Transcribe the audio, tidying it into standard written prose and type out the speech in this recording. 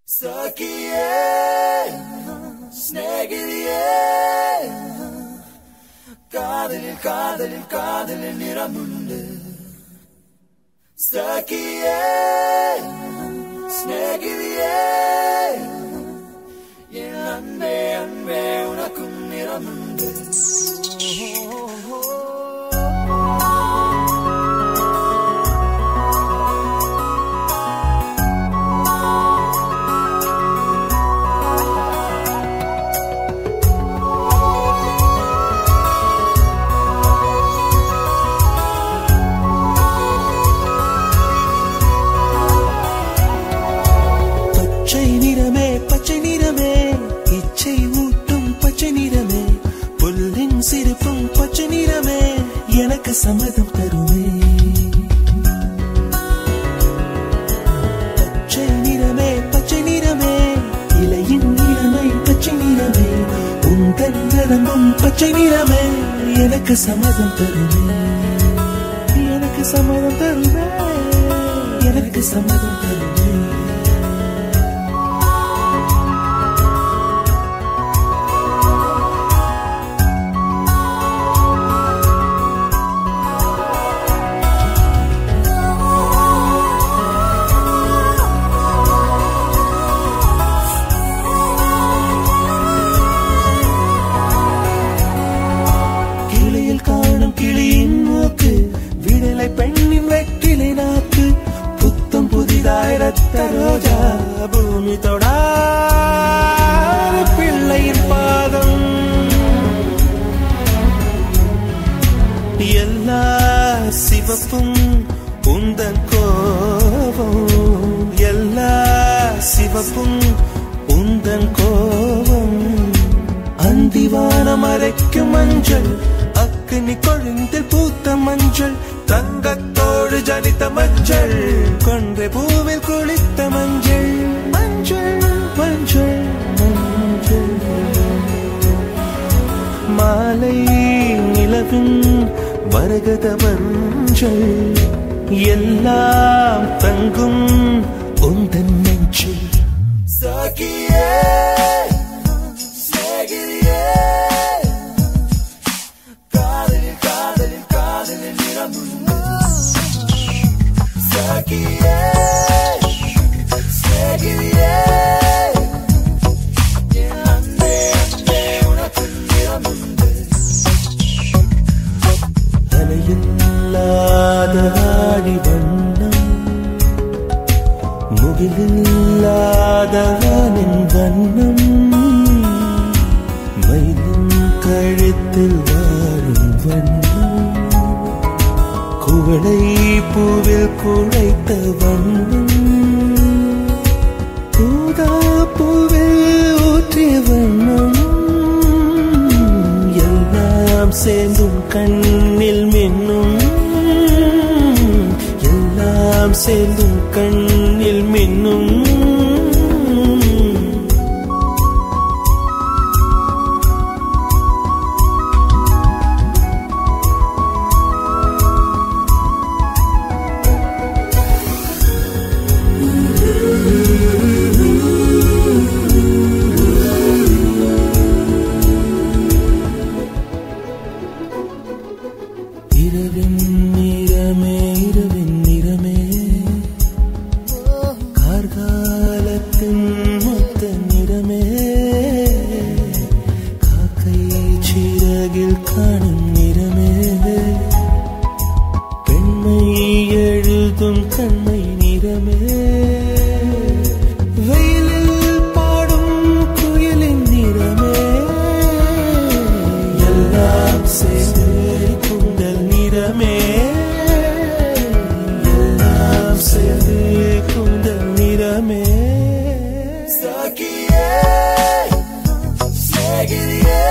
Sakiye, snegiriye, kadalil niramundu. Sakiye, snegiriye, anbe unakkum niramundu. பச்சை நிறமே இச்சை ஊட்டும் பச்சை நிறமே புல்லின் சிரிப்பும் பச்சை நிறமே எனக்கு சம்மதம் தருமே பச்சை நிறமே இலையின் நிறமை பச்சை நிறமே உந்தன் நரம்பும் பச்சை நிறமே எனக்கு சம்மதம் தருமே எனக்கு சம்மதம் தருமே எனக்கு சம்மதம் தருமே கிளியின் மூக்கு விடலை பெண்ணின் வெற்றிலை நாக்கு புத்தம் புதிதாய் ரத்த ரோஜா பூமி தொடாத பிள்ளையின் பாதம் எல்லா சிவப்பும் உந்தன் கோபம் எல்லா சிவப்பும் உந்தன் கோபம் அந்திவானம் அரைக்கும் மஞ்சள் அக்னி கொழுந்தில் பூத்த மஞ்சள் தங்கத்தோடு ஜனித்த மஞ்சள் கொன்றை பூவில் குளித்த மஞ்சள் மஞ்சள் மஞ்சள் மஞ்சள் மாலை நிலவின் மரகத மஞ்சள் எல்லாம் தங்கும் உந்தன் நெஞ்சில் Sakiye, snegiriye, kadalil niramundu. Sakiye, snegiriye, anbe unakkum niramundu. அலையில்லாத ஆடி வண்ணம் முகிலில்லாத வானின் வண்ணம் மயிலின் கழுத்தில் வாழும் வண்ணம் குவளை பூவில் குழைத்த வண்ணம் பூதா பூவில் ஊற்றிய வண்ணம் எல்லாம் சேர்ந்தும் கண்ணில் மின்னும் எல்லாம் சேர்ந்தும் கண்ணில் மின்னும் இரவின் நிறமே கார்காலத்தின் மொத்த நிறமே காக்கை சிறகில் காணும் நிறமே பெண்மை எழுதும் கண்மை நிறமே வெயிலில் பாடும் குயிலின் நிறமே எல்லாம் சேர்ந்து குந்தல் நிறமே எல்லாம் சேர்ந்து குந்தல் நிறமே Sakiye, snegiriye.